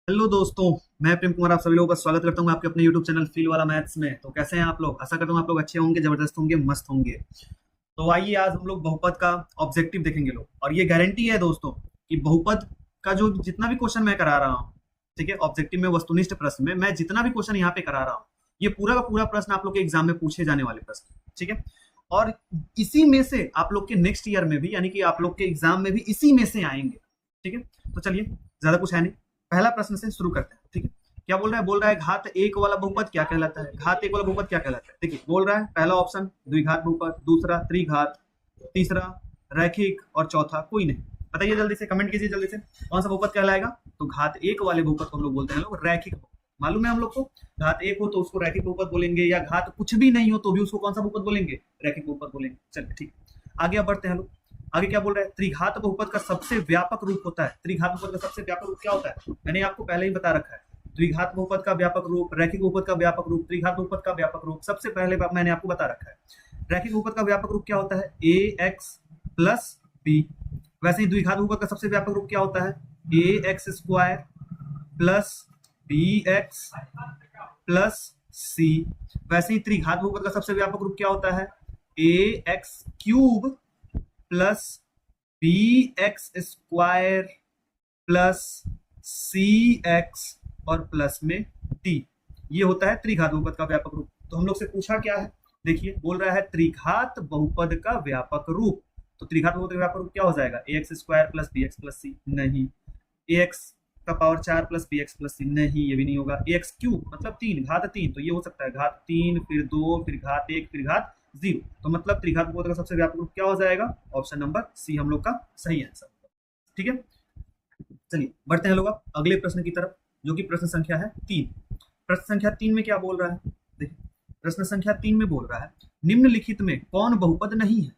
Hello दोस्तों, मैं प्रेम कुमार आप सभी लोगों का स्वागत करता हूं आपके अपने YouTube चैनल फील वाला मैथ्स में। तो कैसे हैं आप लोग? आशा करता हूं आप लोग अच्छे होंगे, जबरदस्त होंगे, मस्त होंगे। तो आइए आज हम लोग बहुपद का ऑब्जेक्टिव देखेंगे लोग। और ये गारंटी है दोस्तों कि बहुपद का जो जितना भी क्वेश्चन मैं करा रहा हूँ, ठीक है, ऑब्जेक्टिव में वस्तुनिष्ठ प्रश्न में मैं जितना भी क्वेश्चन यहाँ पे करा रहा हूँ, ये पूरा का पूरा प्रश्न आप लोग के एग्जाम में पूछे जाने वाले प्रश्न, ठीक है। और इसी में से आप लोग के नेक्स्ट ईयर में भी, यानी कि आप लोग के एग्जाम में भी इसी में से आएंगे, ठीक है। तो चलिए, ज्यादा कुछ है नहीं, पहला प्रश्न से शुरू करते हैं, ठीक है। क्या बोल रहा है घात एक वाला बहुपद क्या कहलाता है? घात एक वाला बहुपद क्या कहलाता है? देखिए, बोल रहा है पहला ऑप्शन द्विघात बहुपद, दूसरा त्रिघात, तीसरा रैखिक और चौथा कोई नहीं। बताइए जल्दी से, कमेंट कीजिए जल्दी से, कौन सा बहुपद कहलाएगा? तो घात एक वाले बहुपद को हम लोग बोलते हैं लोग रैखिक बहुपद। मालूम है हम लोग को, घात एक हो तो उसको रैखिक बहुपद बोलेंगे, या घात कुछ भी नहीं हो तो भी उसको कौन सा बहुपद बोलेंगे? रैखिक बहुपद बोलेंगे। चलिए ठीक, आगे अब बढ़ते हैं लोग। आगे क्या बोल रहा है? त्रिघात बहुपद का सबसे व्यापक रूप होता है। त्रिघात बहुपद का सबसे व्यापक रूप क्या होता है? मैंने आपको पहले ही बता रखा है। द्विघात बहुपद का व्यापक रूप, रैखिक बहुपद का व्यापक रूप, त्रिघात बहुपद का व्यापक रूप सबसे पहले मैंने आपको बता रखा है। रैखिक बहुपद का व्यापक रूप क्या होता है? A x plus B. वैसे ही द्विघात बहुपद का सबसे व्यापक रूप क्या होता है? A X square plus B X plus C. वैसे ही त्रिघात बहुपद का सबसे व्यापक रूप क्या होता है? A X cube plus B X square plus C X और प्लस में डी। ये होता है त्रिघात बहुपद का व्यापक रूप। तो हम लोग से पूछा क्या है? देखिए, बोल रहा है त्रिघात बहुपद का व्यापक रूप। तो त्रिघात बहुपद का व्यापक रूप क्या हो जाएगा? A X square plus B X plus C नहीं, ए एक्स का power 4 plus B X plus C नहीं, ये भी नहीं होगा। ए एक्स क्यूब मतलब 3, घात 3, तो ये हो सकता है घात 3 फिर 2 फिर घात 1 फिर घात 0। तो मतलब त्रिघात बहुपद का सबसे व्यापक रूप क्या हो जाएगा? ऑप्शन नंबर सी हम लोग का सही आंसर, ठीक है। चलिए बढ़ते हैं लोग अब अगले प्रश्न की तरफ, जो कि प्रश्न संख्या है 3। प्रश्न संख्या 3 में क्या बोल रहा है? देखिए, प्रश्न संख्या 3 में बोल रहा है निम्नलिखित में कौन बहुपद नहीं है?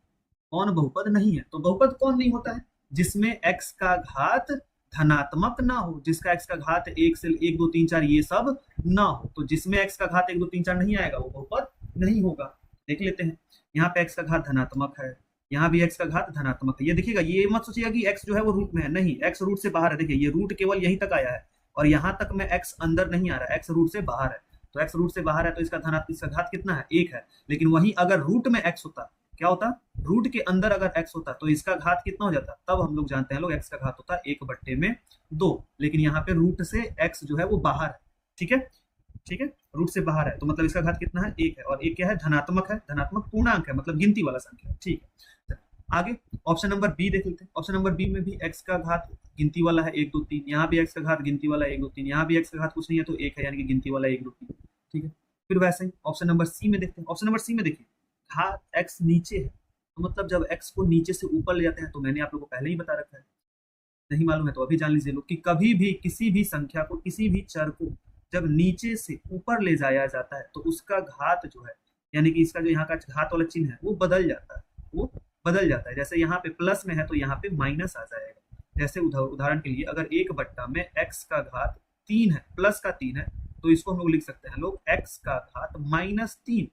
कौन बहुपद नहीं है? तो बहुपद कौन नहीं होता है? जिसमें x का घात धनात्मक ना हो, जिसका x का घात 1 से 1 2 3 4 ये सब ना हो। तो जिसमें x का घात 1 2 3 4 नहीं आएगा वो बहुपद नहीं होगा। देख लेते हैं, यहाँ पे x का घात धनात्मक है, यहाँ भी x का घात धनात्मक है। ये देखिएगा, ये मत सोचिएगा कि x जो है वो रूट में है, नहीं, x रूट से बाहर है। देखिए, ये रूट केवल यहीं तक आया है और यहाँ तक में x अंदर नहीं आ रहा है, x रूट से बाहर है। तो x रूट से बाहर है तो इसका इसका घात कितना है? 1 है। लेकिन वहीं अगर रूट में x होता, क्या होता? रूट के अंदर अगर x होता तो इसका घात कितना हो जाता? तब हम लोग जानते हैं लोग x का घात होता है 1/2। लेकिन यहाँ पे रूट से x जो है वो बाहर है, ठीक है, ठीक है, रूट से बाहर है, तो मतलब इसका घात कितना है? 1 है। और 1 क्या है? धनात्मक है, धनात्मक पूर्णांक है, मतलब गिनती वाला संख्या है, ठीक है। आगे ऑप्शन नंबर बी देख लेते हैं। ऑप्शन नंबर बी में भी x का घात गिनती वाला है 1 2 3, यहाँ भी x का घात गिनती वाला है 1 2 3, यहाँ भी x का घात कुछ नहीं है तो 1 है, यानी कि गिनती वाला 1 2 3, ठीक है। फिर वैसे ही ऑप्शन नंबर सी में देखते हैं। ऑप्शन नंबर सी में देखिए, घात x नीचे है, तो मतलब जब x को नीचे से ऊपर ले जाते हैं, तो मैंने आप लोगों को पहले ही बता रखा है, नहीं मालूम है तो अभी जान लीजिए लोग, कि कभी भी किसी भी संख्या को, किसी भी चर को जब नीचे से ऊपर ले जाया जाता है तो उसका घात जो है, यानी कि इसका जो यहाँ का घात वाला चिन्ह है वो बदल जाता है, वो बदल जाता है। जैसे यहाँ पे प्लस में है तो यहाँ पे माइनस आ जाएगा। जैसे उदाहरण के लिए, अगर 1 में x का घात 3 है, प्लस का 3 है, तो इसको हम लोग लिख सकते हैं लोग x का घात -3,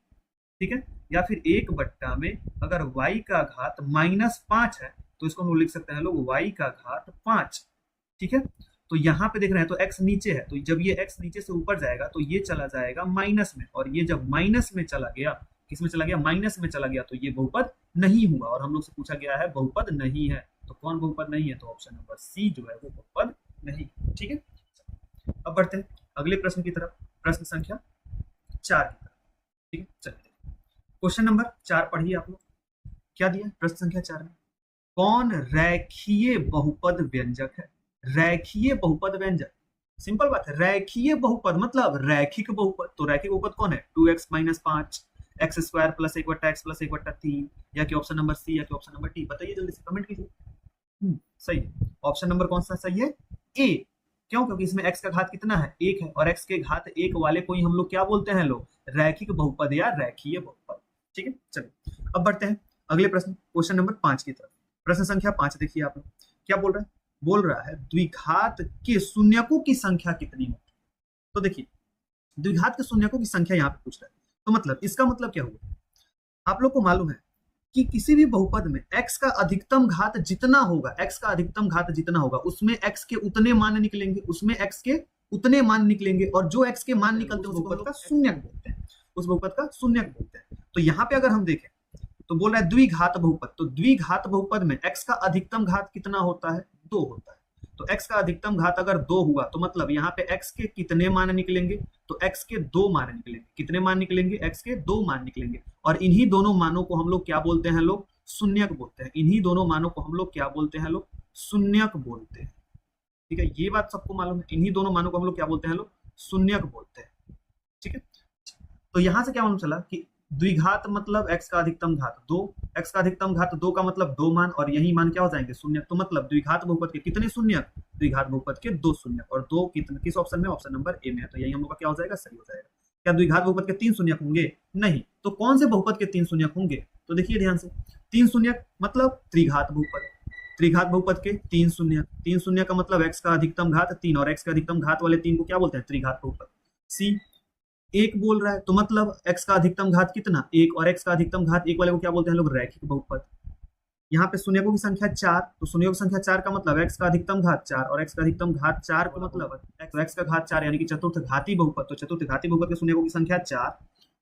ठीक है। या फिर 1 में अगर y का घात -5 है तो इसको हम लोग लिख सकते हैं लोग y का घात 5, ठीक है। तो यहाँ पे देख रहे हैं तो x नीचे है, तो जब ये x नीचे से ऊपर जाएगा तो ये चला जाएगा माइनस में, और ये जब माइनस में चला गया, किस में चला गया? माइनस में चला गया, तो ये बहुपद नहीं हुआ। और हम लोग से पूछा गया है बहुपद नहीं है, तो कौन बहुपद नहीं है? तो ऑप्शन नंबर सी जो है वो बहुपद नहीं, ठीक है। अब बढ़ते हैं अगले प्रश्न की तरफ, प्रश्न संख्या 4 की तरफ, ठीक है। चलिए क्वेश्चन नंबर 4 पढ़िए आप लोग, क्या दिया है प्रश्न संख्या 4 में? कौन रेखीय बहुपद व्यंजक है? रेखीय बहुपद व्यंजक, सिंपल बात है, रेखीय बहुपद मतलब रैखिक बहुपद। तो रैखिक बहुपद कौन है? 2x - 5 x square plus 1/x plus 1/3, या कि ऑप्शन नंबर सी, या कि ऑप्शन नंबर डी। बताइए जल्दी से, कमेंट कीजिए। सही है। ऑप्शन नंबर कौन सा सही है? ए। क्यों? क्योंकि इसमें x का घात कितना है? 1 है, और x के घात 1 वाले को ही हम लोग क्या बोलते हैं लोग? रैखिक बहुपद या रेखीय बहुपद, ठीक है। चलिए अब बढ़ते हैं अगले प्रश्न, क्वेश्चन नंबर 5 की तरफ। प्रश्न संख्या 5 देखिए आप लोग, क्या बोल रहा है? बोल रहा है द्विघात के शून्यकों की संख्या कितनी होती है? तो देखिए, द्विघात के शून्यकों की संख्या यहाँ पे पूछ रहा है, तो मतलब इसका मतलब क्या हुआ? आप लोग को मालूम है कि किसी भी बहुपद में x का अधिकतम घात जितना होगा, x का अधिकतम घात जितना होगा उसमें x के उतने मान निकलेंगे, उसमें x के उतने मान निकलेंगे, और जो x के मान निकलते हैं उस बहुपद का शून्यक बोलते हैं, उस बहुपद का शून्यक बोलते हैं। तो यहाँ पे अगर हम देखें तो बोल रहा है द्विघात बहुपद, तो द्विघात बहुपद में x का अधिकतम घात कितना होता है? 2 होता है। तो x का अधिकतम घात अगर 2 हुआ तो मतलब यहाँ पे x के कितने मान निकलेंगे? तो x के 2 मान निकलेंगे। कितने मान निकलेंगे? x के 2 मान निकलेंगे। और इन्हीं दोनों मानों को हम लोग क्या बोलते हैं? लोग शून्यक बोलते हैं। इन्हीं दोनों मानों को हम लोग क्या बोलते हैं? लोग शून्यक बोलते हैं। ठीक है, ये बात सबको मालूम है। इन्हीं दोनों मानों को हम लोग क्या बोलते हैं? लोग शून्यक बोलते हैं। ठीक है, तो यहां से क्या मालूम चला कि द्विघात मतलब x का अधिकतम घात 2, x का अधिकतम घात 2 का मतलब 2 मान, और यही मान क्या हो जाएंगे? शून्यक। तो मतलब द्विघात बहुपद के कितने शून्यक? द्विघात बहुपद के 2 शून्यक, और 2 कितने किस ऑप्शन में? ऑप्शन नंबर ए में है। तो यही हम लोग का क्या हो जाएगा? सही हो जाएगा। क्या द्विघात बहुपद के 3 शून्यक होंगे? नहीं। तो कौन से बहुपद के 3 शून्यक होंगे? तो देखिए ध्यान से, 3 शून्यक मतलब त्रिघात बहुपद, त्रिघात बहुपद के 3 शून्यक, 3 शून्यक का मतलब x का अधिकतम घात 3, और x का अधिकतम घात वाले 3 को क्या बोलते हैं? त्रिघात बहुपद। सी 1 बोल रहा है तो मतलब x का अधिकतम घात कितना? 1, और x का अधिकतम घात 1 वाले को क्या बोलते हैं लोग? रैखिक बहुपद। यहाँ पे शून्यकों की संख्या 4, तो शून्यों की संख्या 4 का मतलब x का अधिकतम घात 4, और x का अधिकतम घात 4 का मतलब x का घात 4 यानी कि चतुर्थ घाती बहुपद। तो चतुर्थ घाती बहुपद के शून्यकों की संख्या 4,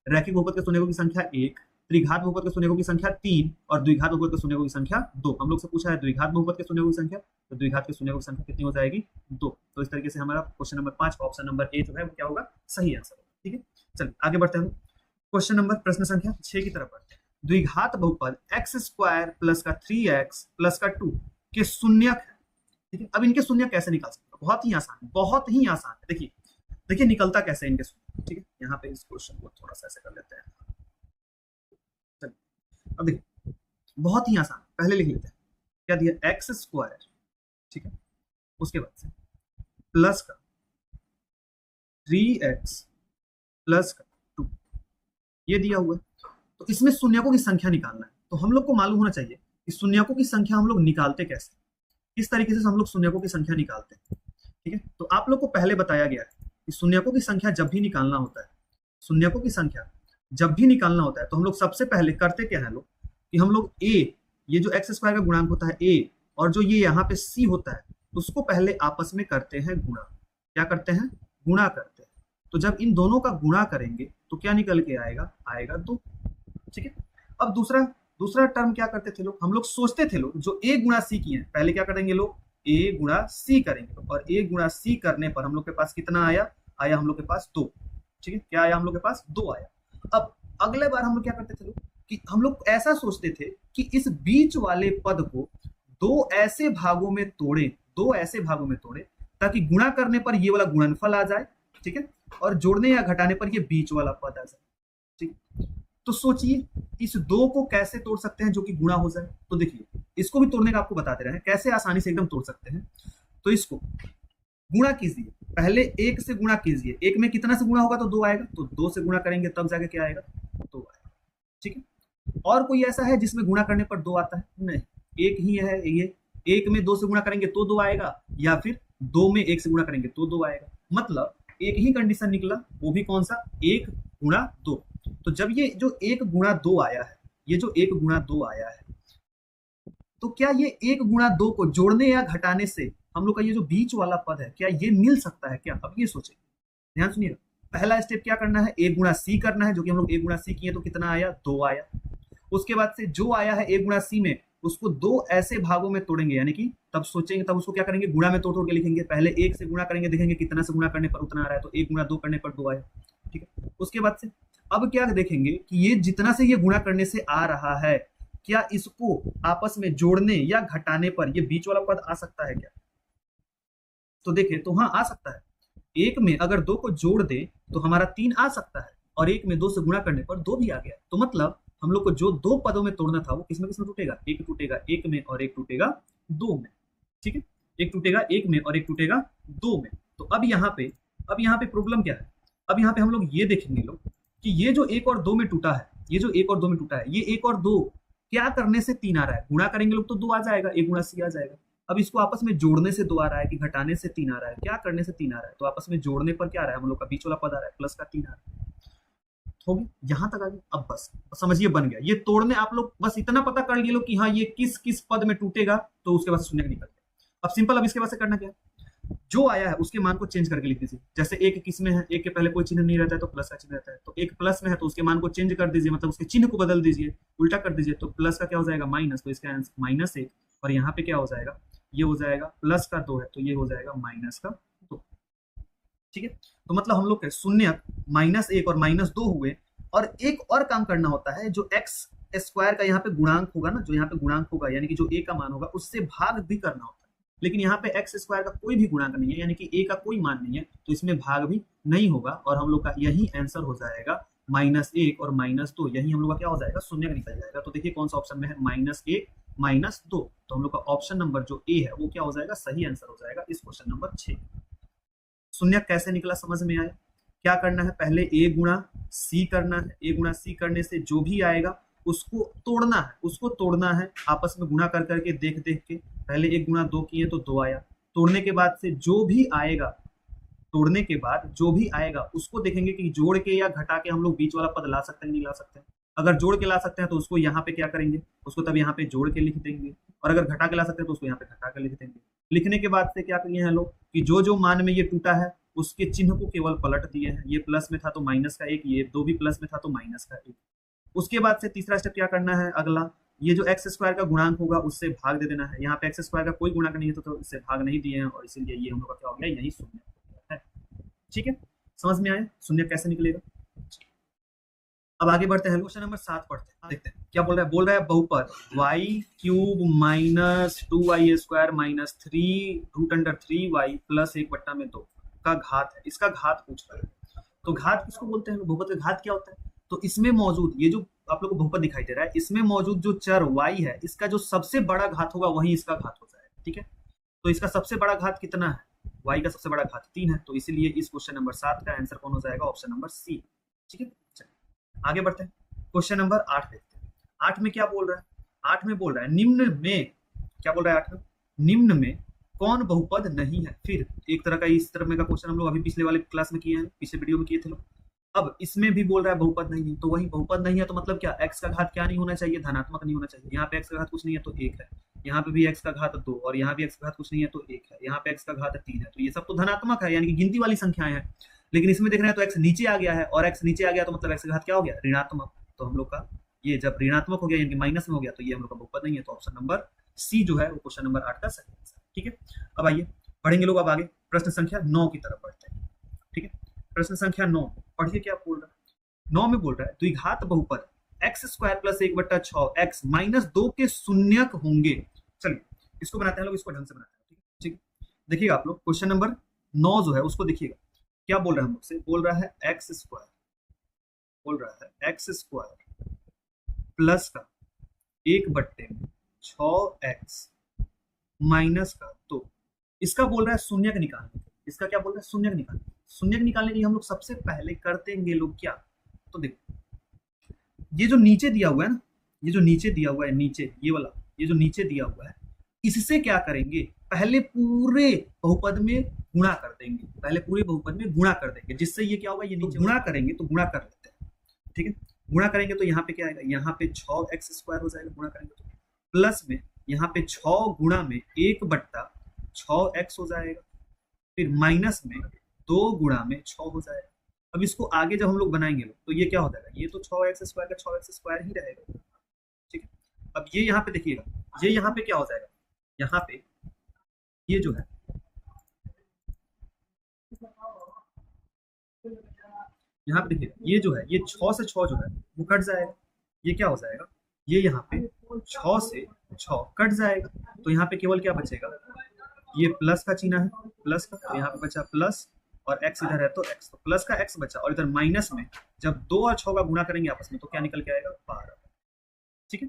रैखिक बहुपद के शून्यकों की संख्या 1, त्रिघात बहुपद के शून्यकों की संख्या 3, और द्विघात बहुपद के शून्यकों की संख्या 2। हम लोग से पूछा है द्विघात बहुपद के शून्यकों की संख्या, तो द्विघात के शून्यकों की संख्या कितनी हो जाएगी? 2। तो इस तरीके से हमारा question number 5 option number A जो है वो क्या होगा? सही आंसर। ठीक है, चलिए आगे बढ़ते हैं। क्वेश्चन नंबर प्रश्न संख्या 6 की तरफ बढ़ते हैं। द्विघात बहुपद x² प्लस का 3x प्लस का 2 के शून्यक है। ठीक है, अब इनके शून्यक कैसे निकाल सकते हैं? बहुत ही आसान, बहुत ही आसान है। देखिए देखिए निकलता कैसे इनके शून्यक। ठीक है, यहाँ पे इस क्वेश्चन को थोड़ा सा ऐसे कर लेते हैं। चलिए अब देखिए, बहुत ही आसान, पहले लिख लेते हैं। क्या दिया? x², ठीक है, उसके बाद से प्लस का 3x प्लस का 2, ये दिया हुआ है। तो इसमें शून्यकों की संख्या निकालना है। तो हम लोग को मालूम होना चाहिए कि शून्यकों की संख्या हम लोग निकालते कैसे, किस तरीके से हम लोग शून्यकों की संख्या निकालते हैं। ठीक है, तो आप लोग को पहले बताया गया है कि शून्यकों की संख्या जब भी निकालना होता है, शून्यकों की संख्या जब भी निकालना होता है तो हम लोग सबसे पहले करते क्या है लोग कि हम लोग ए, ये जो x² का गुणांक होता है a, और जो ये यहाँ पे c होता है, उसको पहले आपस में करते हैं गुणा। क्या करते हैं? गुणा करते हैं। तो जब इन दोनों का गुणा करेंगे तो क्या निकल के आएगा? आएगा 2। ठीक है, अब दूसरा टर्म क्या करते थे लोग? हम लोग सोचते थे लोग जो a गुणा c किए हैं, पहले क्या करेंगे लोग? a गुणा c करेंगे, और a गुणा c करने पर हम लोग के पास कितना आया? आया हम लोग के पास 2। ठीक है, क्या आया? हम लोग के पास 2 आया। अब अगले बार हम लोग क्या करते थे लोग कि हम लोग ऐसा सोचते थे कि इस बीच वाले पद को 2 ऐसे भागों में तोड़े ताकि गुणा करने पर ये वाला गुणनफल आ जाए। ठीक है, और जोड़ने या घटाने पर ये बीच वाला पद आ जाए। ठीक, तो सोचिए इस 2 को कैसे तोड़ सकते हैं जो कि गुणा हो जाए। तो देखिए इसको भी तोड़ने का आपको बताते रहे कैसे आसानी से एकदम तोड़ सकते हैं। तो इसको गुणा कीजिए, पहले 1 से गुणा कीजिए। 1 में कितना से गुणा होगा? तो 2 आएगा। तो 2 से गुणा करेंगे तब जाके क्या आएगा? 2 आएगा। ठीक है, और कोई ऐसा है जिसमें गुणा करने पर 2 आता है? नहीं, एक ही है ये। 1 में 2 से गुणा करेंगे तो 2 आएगा, या फिर 2 में 1 से गुणा करेंगे तो 2 आएगा। मतलब एक ही कंडीशन निकला, वो भी कौन सा? 1 गुणा 2। तो जब ये जो 1 गुणा 2 आया है, ये जो 1 गुणा 2 आया है, तो क्या ये 1 गुणा 2 को जोड़ने या घटाने से हम लोग का ये जो बीच वाला पद है, क्या ये मिल सकता है क्या? अब ये सोचें, ध्यान सुनिए। पहला स्टेप क्या करना है? 1 गुणा c करना है, जो कि हम लोग 1 गुणा c किए तो कितना आया? 2 आया। उसके बाद से जो आया है 1 गुणा c में, उसको 2 ऐसे भागों में तोड़ेंगे, यानी कि तब सोचेंगे, तब उसको क्या करेंगे? गुणा में तोड़ तोड़ के लिखेंगे। पहले 1 से गुणा करेंगे, देखेंगे कितना से गुणा करने पर उतना आ रहा है, तो 1 गुणा 2 करने पर 2 आया। ठीक है, उसके बाद से अब क्या देखेंगे कि ये जितना से ये गुणा करने से आ रहा है, क्या इसको आपस में जोड़ने या घटाने पर ये बीच वाला पद आ सकता है क्या? तो देखिए, तो हाँ आ सकता है। 1 में अगर 2 को जोड़ दे तो हमारा 3 आ सकता है, और 1 में 2 से गुणा करने पर 2 भी आ गया। तो मतलब हम लोग को जो 2 पदों में तोड़ना था वो किसमें किसमें टूटेगा? एक टूटेगा 1 में और एक टूटेगा 2 में। ठीक है, एक टूटेगा 1 में और एक टूटेगा 2 में। तो अब यहाँ पे प्रॉब्लम क्या है? अब यहाँ पे हम लोग ये देखेंगे लोग कि ये जो 1 और 2 में टूटा है, ये 1 और 2 क्या करने से 3 आ रहा है? गुणा करेंगे लोग तो 2 आ जाएगा, 1 गुणा c आ जाएगा। अब इसको आपस में जोड़ने से 2 आ रहा है कि घटाने से 3 आ रहा है? क्या करने से 3 आ रहा है? तो आपस में जोड़ने पर क्या आ रहा है? हम लोग का बीच वाला पद आ रहा है, प्लस का 3 आ रहा है। हो गया, यहां तक आ गया। अब बस समझिए बन गया। ये तोड़ने आप लोग बस इतना पता कर लिए लो कि हाँ ये किस किस पद में टूटेगा, तो उसके बाद शून्य निकल गया। अब सिंपल, अब इसके बाद से करना क्या? जो आया है उसके मान को चेंज करके लिख दीजिए। जैसे एक किस में है, एक के पहले कोई चिन्ह नहीं रहता है तो प्लस का चिन्ह रहता है, तो एक प्लस में है तो उसके मान को चेंज कर दीजिए, मतलब उसके चिन्ह को बदल दीजिए, उल्टा कर दीजिए, तो प्लस का क्या हो जाएगा माइनस, तो इसका आंसर -1, और यहाँ पे क्या हो जाएगा, ये हो जाएगा प्लस का 2 है तो ये हो जाएगा -2। ठीक है, तो मतलब हम लोग के शून्य -1 और -2 हुए, और एक और काम करना होता है, जो एक्स स्क्वायर का यहाँ पे गुणांक होगा ना, जो यहाँ पे गुणांक होगा यानी कि जो ए का मान होगा उससे भाग भी करना होता है, लेकिन यहाँ पे एक्स स्क्वायर का कोई भी गुणांक नहीं है, यानी कि ए का कोई मान नहीं है, तो इसमें भाग भी नहीं होगा, और हम लोग का यही आंसर हो जाएगा -1 और -2, यही हम लोग का क्या हो जाएगा, शून्य निकल जाएगा। तो देखिए कौन सा ऑप्शन में है, -1 -2, तो हम लोग का ऑप्शन नंबर जो ए है वो क्या हो जाएगा, सही आंसर हो जाएगा इस क्वेश्चन नंबर 6। शून्य कैसे निकला समझ में आया। क्या करना है, पहले ए गुणा सी करना है, ए गुणा सी करने से जो भी आएगा उसको तोड़ना है, उसको तोड़ना है, आपस में गुणा कर करके देख देख के, पहले 1 गुणा 2 किए तो 2 आया, तोड़ने के बाद से जो भी आएगा, तोड़ने के बाद जो भी आएगा उसको देखेंगे कि जोड़ के या घटा के हम लोग बीच वाला पद ला सकते हैं नहीं ला सकते हैं। अगर जोड़ के ला सकते हैं तो उसको यहाँ पे क्या करेंगे, उसको तब यहाँ पे जोड़ के लिख देंगे, और अगर घटा के ला सकते हैं तो उसको यहाँ पे घटा के लिख देंगे। लिखने के बाद से क्या किए हैं लोग कि जो जो मान में ये टूटा है उसके चिन्ह को केवल पलट दिए हैं, ये प्लस में था तो माइनस का 1, ये 2 भी प्लस में था तो माइनस का 1। उसके बाद से तीसरा स्टेप क्या करना है, अगला ये जो एक्स स्क्वायर का गुणांक होगा उससे भाग दे देना है, यहाँ पे एक्स स्क्वायर का कोई गुणांक नहीं है तो इससे भाग नहीं दिए हैं, और इसीलिए ये हम लोग का क्या हो गया, यही शून्य है। ठीक है, समझ में आया शून्य कैसे निकलेगा। अब आगे बढ़ते हैं, क्वेश्चन नंबर 7 पढ़ते हैं, देखते हैं क्या बोल रहा है। बोल रहा है बहुपद y³ -2y² -3√3y + 1/2 का घात है, इसका घात पूछ रहा है। तो घात किसको बोलते हैं, बहुपद का घात क्या होता है, तो इसमें मौजूद ये जो आप लोग को बहुपद दिखाई दे रहा है, इसमें मौजूद जो चर y है इसका जो सबसे बड़ा घात होगा वही इसका घात हो जाएगा। ठीक है, तो इसका सबसे बड़ा घात कितना है, y का सबसे बड़ा घात 3 है, तो इसीलिए इस क्वेश्चन नंबर 7 का आंसर कौन हो जाएगा, ऑप्शन नंबर सी। ठीक है, आगे बढ़ते हैं, क्वेश्चन नंबर 8 देखते हैं। 8 में क्या बोल रहा है, 8 में बोल रहा है निम्न में, क्या बोल रहा है 8 में, निम्न में कौन बहुपद नहीं है। फिर एक तरह का इस तरह में का क्वेश्चन हम लोग अभी पिछले वाले क्लास में किए हैं, पिछले वीडियो में किए थे लोग। अब इसमें भी बोल रहा है बहुपद नहीं है, तो वही बहुपद नहीं है तो मतलब क्या, x का घात क्या नहीं होना चाहिए, धनात्मक नहीं होना चाहिए। यहाँ पे x का घात कुछ नहीं है तो 1 है, यहाँ पे भी x का घात 2, और यहाँ भी x का घात कुछ नहीं है तो 1 है, यहाँ पे x का घात 3 है, तो ये सब तो धनात्मक है यानी कि गिनती वाली संख्याएं हैं। लेकिन इसमें देख रहे हैं तो x नीचे आ गया है, और x नीचे आ गया तो मतलब x का घात क्या हो गया, ऋणात्मक। तो हम लोग का ये जब ऋणात्मक हो गया यानी कि माइनस में हो गया तो ये हम लोग का बहुपद नहीं है, तो ऑप्शन नंबर सी जो है वो क्वेश्चन नंबर 8 का सही आंसर। ठीक है, अब आइए पढ़ेंगे लोग, अब आगे प्रश्न संख्या 9 की तरफ बढ़ते हैं। ठीक है, प्रश्न संख्या 9 पढ़िए क्या बोल रहा है। 9 में बोल रहा है द्विघात बहुपद x² + 1/6 x -2 के शून्यक होंगे। चलिए इसको बनाते हैं लोग, इसको ढंग से बनाते हैं। ठीक है, देखिएगा आप लोग क्वेश्चन नंबर 9 जो है उसको देखिएगा क्या बोल रहा है हम लोग से, बोल रहा है x² बोल रहा है x² प्लस का 1/6x माइनस का 2, इसका बोल रहा है शून्यक निकालने। इसका क्या बोल रहा है, शून्यक निकालने। शून्यक निकालने के लिए हम लोग सबसे पहले करते हैं लोग क्या, तो देखो ये जो नीचे दिया हुआ है ना, ये जो नीचे दिया हुआ है, नीचे ये वाला, ये जो नीचे दिया हुआ है, इससे क्या करेंगे, पहले पूरे बहुपद में गुणा कर देंगे, पहले पूरे बहुपद में गुणा कर देंगे, जिससे ये क्या होगा, ये नीचे गुणा करेंगे तो गुणा कर लेते हैं। ठीक है, गुणा करेंगे तो यहाँ पे क्या आएगा, यहाँ पे 6x² हो जाएगा, गुणा करेंगे तो प्लस में यहाँ पे 6 गुणा में 1/6x हो जाएगा, फिर माइनस में 2 गुणा में 6 हो जाएगा। अब इसको आगे जब हम लोग बनाएंगे लोग तो ये क्या हो जाएगा, ये तो 6x² का 6x² ही रहेगा। ठीक है, अब ये यहाँ पे देखिएगा, ये यहाँ पे क्या हो जाएगा, यहाँ पे ये जो है, यहाँ पे देखिए ये जो है, ये 6 से 6 जो है वो कट जाएगा, ये क्या हो जाएगा, ये यहाँ पे 6 से 6 कट जाएगा, तो यहाँ पे केवल क्या बचेगा, ये प्लस का चिन्ह है, प्लस का, तो यहाँ पे बचा प्लस, और x इधर है तो x, तो प्लस का x बचा, और इधर माइनस में जब 2 और 6 का गुणा करेंगे आपस में तो क्या निकल के आएगा, 12। ठीक है,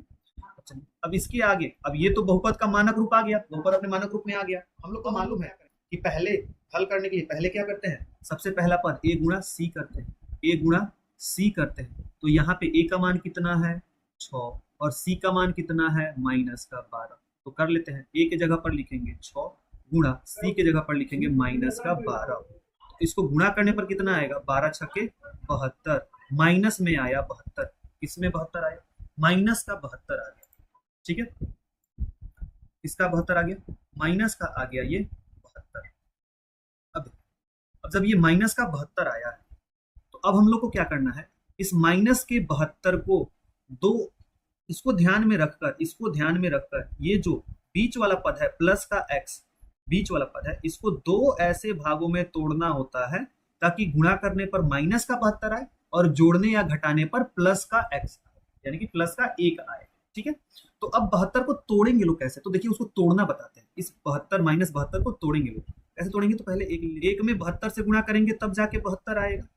अब इसके आगे, अब ये तो बहुपद का मानक रूप आ गया, बहुपद अपने मानक रूप में आ गया। हम लोग को मालूम है कि पहले हल करने के लिए पहले क्या करते हैं, सबसे पहला पद a गुणा c करते हैं, a गुणा c करते हैं, तो यहाँ पे a का मान कितना है 6 और c का मान कितना है -12, तो कर लेते हैं, a के जगह पर लिखेंगे 6 गुणा c के जगह पर लिखेंगे -12, इसको गुणा करने पर कितना आएगा, 12 छक्के 72, माइनस में आया 72, किसमें 72 आया, माइनस का 72 आ गया। ठीक है, इसका 72 आ गया, माइनस का आ गया ये 72, जब ये माइनस का 72 आया है तो अब हम लोग को क्या करना है, इस माइनस के 72 को दो, इसको ध्यान में रखकर ये जो बीच वाला पद है प्लस का एक्स, बीच वाला पद है, इसको दो ऐसे भागों में तोड़ना होता है ताकि गुणा करने पर माइनस का 72 आए और जोड़ने या घटाने पर प्लस का एक्स आए, यानी कि प्लस का 1 आए। ठीक है, तो अब 72 को तोड़ेंगे लोग कैसे, तो देखिए उसको तोड़ना बताते हैं। इस 72 माइनस 72 को तोड़ेंगे लोग कैसे तोड़ेंगे, तो पहले एक में 72 से गुणा करेंगे तब जाके 72 आएगा।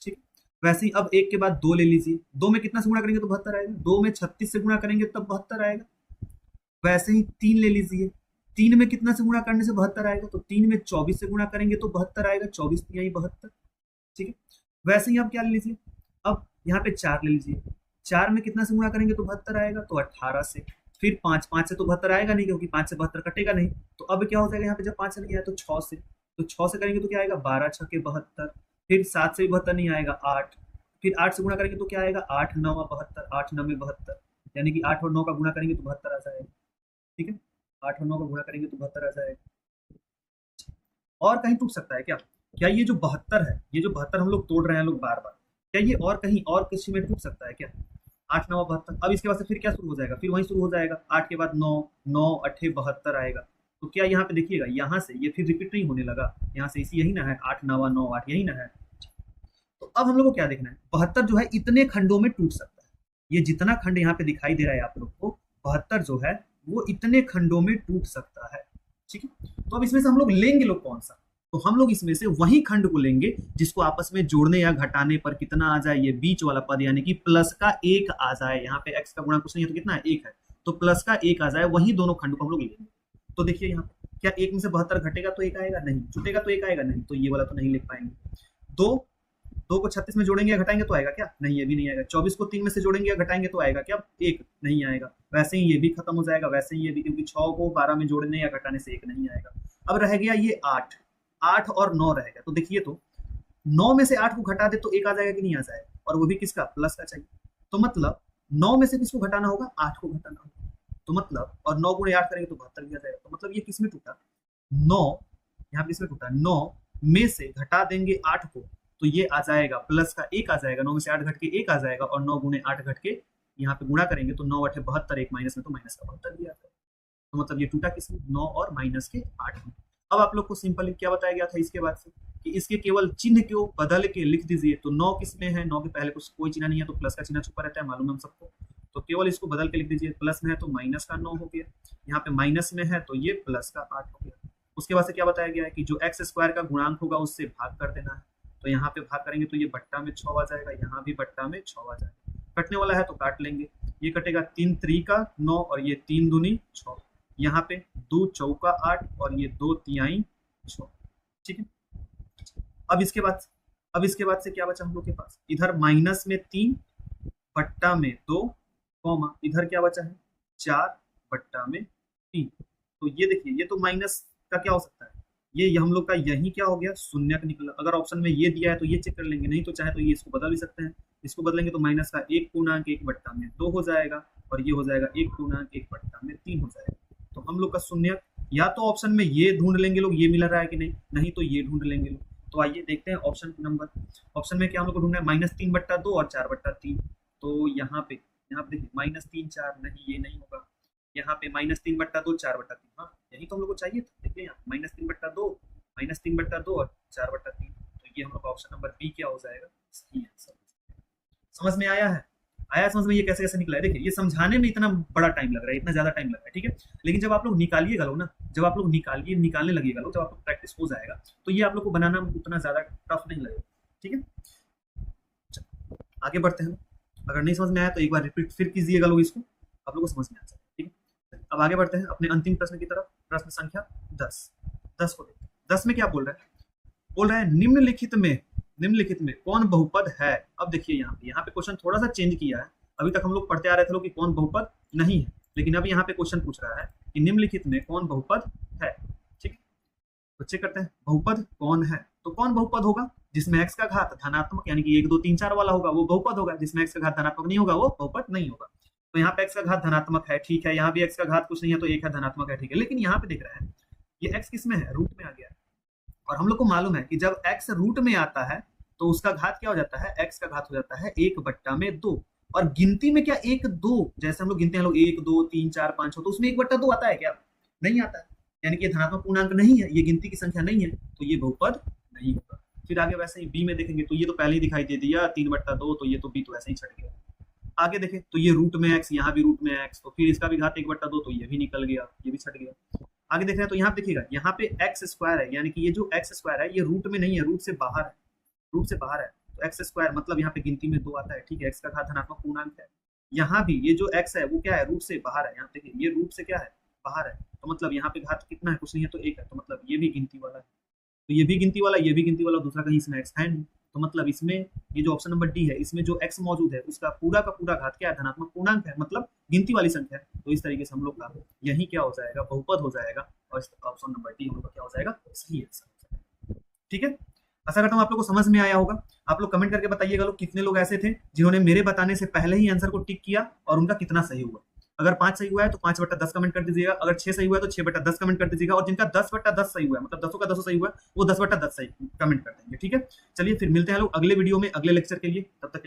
ठीक है, वैसे ही अब एक के बाद 2 ले लीजिए, 2 में कितना से गुणा करेंगे तो 72 आएगा, 2 में 36 से गुणा करेंगे तब 72 आएगा। वैसे ही 3 ले लीजिए, 3 में कितना से गुणा करने से 72 आएगा, तो 3 में 24 से गुणा करेंगे तो 72 आएगा, 24 यही 72। ठीक है, वैसे ही आप क्या ले लीजिए, अब यहाँ पे 4 ले लीजिए, 4 में कितना से गुणा करेंगे तो 72 आएगा, तो 18 से, फिर 5 से तो 72 आएगा नहीं क्योंकि 5 से 72 कटेगा नहीं, तो अब क्या हो जाएगा यहाँ पे जब 5 से नहीं आया तो 6 से, तो 6 से करेंगे तो क्या आएगा 12 छके 72, फिर 7 से भी 72 नहीं आएगा 8, फिर 8 से गुणा करेंगे तो क्या आएगा 8 9 72, 8 9 72, यानी कि 8 और 9 का गुणा करेंगे तो 72 आ जाएगा। ठीक है, 8 और 9 का गुणा करेंगे तो 72 आ जाएगा। और कहीं टूट सकता है क्या, क्या ये जो 72 है, ये जो 72 हम लोग तोड़ रहे हैं लोग बार बार, क्या ये और कहीं और किसी में टूट सकता है क्या, 8 9 72। अब इसके बाद से फिर क्या शुरू हो जाएगा, फिर वहीं शुरू हो जाएगा, 8 के बाद 9 9 8 72 आएगा, तो क्या यहाँ पे देखिएगा यहाँ से ये फिर रिपीट नहीं होने लगा, यहाँ से इसी यही ना है 8 9 9 8 यही ना है। तो अब हम लोग को क्या देखना है, 72 जो है इतने खंडों में टूट सकता है, ये जितना खंड यहाँ पे दिखाई दे रहा है आप लोग को 72 जो है वो इतने खंडों में टूट सकता है। ठीक है, तो अब इसमें से हम लोग लेंगे लोग कौन सा, तो हम लोग इसमें से वही खंड को लेंगे जिसको आपस में जोड़ने या घटाने पर कितना आ जाए, ये बीच वाला पद यानी कि प्लस का 1 आ जाए, यहाँ पे x का गुणा कुछ नहीं है तो कितना है 1 है, तो प्लस का 1 आ जाए, वही दोनों खंड को हम लोग लेंगे। तो देखिए यहाँ पे क्या 1 में से 72 घटेगा तो 1 आएगा, नहीं छूटेगा तो 1 आएगा, नहीं, तो ये वाला तो नहीं लिख पाएंगे। 2 को 36 में जोड़ेंगे या घटाएंगे तो आएगा क्या, नहीं ये भी नहीं आएगा। 24 को 3 में से जोड़ेंगे या घटाएंगे तो आएगा क्या, 1 नहीं आएगा। वैसे ही ये भी खत्म हो जाएगा, वैसे ही ये भी, क्योंकि 6 को 12 में जोड़ने या घटाने से 1 नहीं आएगा। अब रह गया ये 8 और 9 रहेगा, तो देखिए तो 9 में से 8 को घटा दे तो 1 आ जाएगा कि नहीं आ जाएगा, और वो भी किसका, प्लस का चाहिए, तो मतलब 9 में से किसको घटाना होगा, 8 को घटाना होगा, तो मतलब, और 9 गुणे 8 करेंगे तो 72 भी आ जाएगा, तो मतलब ये किसमें टूटा, 9, यहाँ पे किसमें टूटा, 9 में से घटा देंगे 8 को तो ये आ जाएगा प्लस का 1 आ जाएगा, 9 में से 8 घट के 1 आ जाएगा, और 9 गुणे 8 घट के यहाँ पे गुणा करेंगे तो 9 8 72, 1 माइनस में तो माइनस का 72 भी आ जाएगा, तो मतलब ये टूटा किसमें, 9 और माइनस के 8 में। अब आप लोग को सिंपली क्या बताया गया था इसके बाद से कि इसके केवल चिन्ह को बदल के लिख दीजिए, तो 9 किसमें है, 9 के पहले कुछ कोई चिन्ह नहीं है तो प्लस का चिन्ह छुपा रहता है, मालूम है हम सबको, तो केवल इसको बदल के लिख दीजिए, प्लस में है तो माइनस का 9 हो गया, यहाँ पे माइनस में है तो ये प्लस का 8 हो गया। उसके बाद से क्या बताया गया है कि जो एक्स स्क्वायर का गुणांक होगा उससे भाग कर देना है, तो यहाँ पे भाग करेंगे तो ये बट्टा में 6 आ जाएगा, यहाँ भी बट्टा में 6 आ जाएगा, कटने वाला है तो काट लेंगे, ये कटेगा 3 त्रिका 9 और ये 3 दूनी 6, यहाँ पे 2 चौका 8 और ये 2 तिहाई 6। ठीक है, अब इसके बाद से क्या बचा हम लोग के पास, इधर माइनस में 3 बट्टा में 2 कॉमा, इधर क्या बचा है 4 बट्टा में 3, तो ये देखिए ये तो माइनस का क्या हो सकता है, ये हम लोग का यही क्या हो गया, शून्यक निकला। अगर ऑप्शन में ये दिया है तो ये चेक कर लेंगे, नहीं तो चाहे तो ये इसको बदल भी सकते हैं, इसको बदलेंगे तो माइनस का 1 पूर्णांक 1 बट्टा में 2 हो जाएगा, और ये हो जाएगा 1 पूर्णांक 1 बट्टा में 3 हो जाएगा। तो हम लोग का शून्यक या तो ऑप्शन में ये ढूंढ लेंगे लोग, ये मिल रहा है कि नहीं, नहीं तो ये ढूंढ लेंगे लोग। तो आइए देखते हैं ऑप्शन नंबर, ऑप्शन में क्या हम लोग को ढूंढना है, -3 बट्टा 2 और 4 बट्टा 3, तो यहाँ पे देखिए -3 4, नहीं ये नहीं होगा, यहाँ पे -3 बट्टा 2 4 बट्टा 3, हाँ यही तो हम लोग को चाहिए था। देखिए यहाँ -3 बट्टा 2 और 4 बट्टा 3, तो ये हम लोग का ऑप्शन नंबर बी क्या हो जाएगा, सही आंसर। समझ में आया है, समझ में ये कैसे कैसे निकला है। देखिए ये समझाने में इतना बड़ा टाइम लग रहा है, इतना ज्यादा टाइम लग रहा है, ठीक है, लेकिन जब आप लोग निकालिएगा लोग ना, जब आप लोग निकालने लगेगा लोग, जब आप लोग प्रैक्टिस हो जाएगा तो ये आप लोग को बनाना उतना ज्यादा टफ नहीं लगेगा। ठीक है, आगे बढ़ते हैं। अगर नहीं समझ में आया तो एक बार रिपीट फिर कीजिएगा लोग, इसको आप लोग को समझ में आ जाएगा। ठीक है, अब आगे बढ़ते हैं अपने अंतिम प्रश्न की तरफ, प्रश्न संख्या 10 को देखते हैं। 10 में क्या बोल रहा है निम्नलिखित में कौन बहुपद है। अब देखिए यहाँ पे क्वेश्चन थोड़ा सा चेंज किया है, अभी तक हम लोग पढ़ते आ रहे थे लोग कि कौन बहुपद नहीं है, लेकिन अब यहाँ पे क्वेश्चन पूछ रहा है कि निम्नलिखित में कौन बहुपद है। ठीक, तो चेक करते हैं बहुपद कौन है, तो कौन बहुपद होगा, जिसमें x का घात धनात्मक यानी कि 1 2 3 4 वाला होगा वो बहुपद होगा, जिसमें x का घात धनात्मक नहीं होगा वो बहुपद नहीं होगा। तो यहाँ पे x का घात धनात्मक है, ठीक है, यहाँ भी x का घात कुछ नहीं है तो 1 है, धनात्मक है, ठीक है, लेकिन यहाँ पे देख रहा है ये x किस में है, रूट में आ गया है, और हम लोग को मालूम है कि जब x रूट में आता है तो उसका घात क्या हो जाता है, x का घात हो जाता है 1/2। और गिनती में क्या 1 2, जैसे हम लोग गिनते हैं लोग 1 2 3 4 5 6, तो उसमें 1/2 आता है क्या? नहीं आता है। यानी कि ये धनात्मक पूर्णांक नहीं है, ये गिनती की संख्या नहीं है, तो ये बहुपद नहीं होगा। फिर आगे वैसे ही बी में देखेंगे तो ये तो पहले ही दिखाई दे दिया 3/2, तो ये तो बी तो ऐसे ही छट गया। आगे देखें तो ये रूट में x, यहाँ भी रूट में x, तो फिर इसका भी घात 1/2, तो ये भी निकल गया, ये भी छट गया। आगे देख रहे हैं तो यहाँ देखिएगा, यहाँ पे एक्स स्क्वायर है, यानी कि ये जो एक्स स्क्वायर है ये रूट में नहीं है, रूट से बाहर है, रूट से बाहर है। तो एक्स स्क्वायर मतलब यहाँ पे गिनती में 2 आता है, ठीक है, एक्स का घात धनात्मक पूर्णांक है। यहाँ भी ये जो एक्स है वो क्या है, रूट से बाहर है। यहाँ देखिए ये रूट से क्या है, बाहर है, तो मतलब यहाँ पे घात कितना है, कुछ नहीं है, तो 1 है, तो मतलब ये भी गिनती वाला है। तो ये भी गिनती वाला, ये भी गिनती वाला, दूसरा कहीं इसमें एक्स है नहीं, तो मतलब इसमें ये जो ऑप्शन नंबर डी है, इसमें जो एक्स मौजूद है उसका पूरा का पूरा घात क्या है, धनात्मक पूर्णांक है, मतलब गिनती वाली संख्या है। तो इस तरीके से हम लोग का यही क्या हो जाएगा, बहुपद हो जाएगा, और ऑप्शन नंबर डी हम लोग का क्या हो जाएगा, सही आंसर हो जाएगा। ठीक है, आशा करता हूँ आप लोग को समझ में आया होगा। आप लोग कमेंट करके बताइएगा लोग कितने लोग ऐसे थे जिन्होंने मेरे बताने से पहले ही आंसर को टिक किया और उनका कितना सही हुआ। अगर 5 सही हुआ है तो 5/10 कमेंट कर दीजिएगा, अगर 6 सही हुआ है तो 6/10 कमेंट कर दीजिएगा, और जिनका 10/10 सही हुआ है, मतलब 10 का 10 सही हुआ है, वो 10/10 सही कमेंट कर देंगे। ठीक है, चलिए फिर मिलते हैं लोग अगले वीडियो में अगले लेक्चर के लिए, तब तक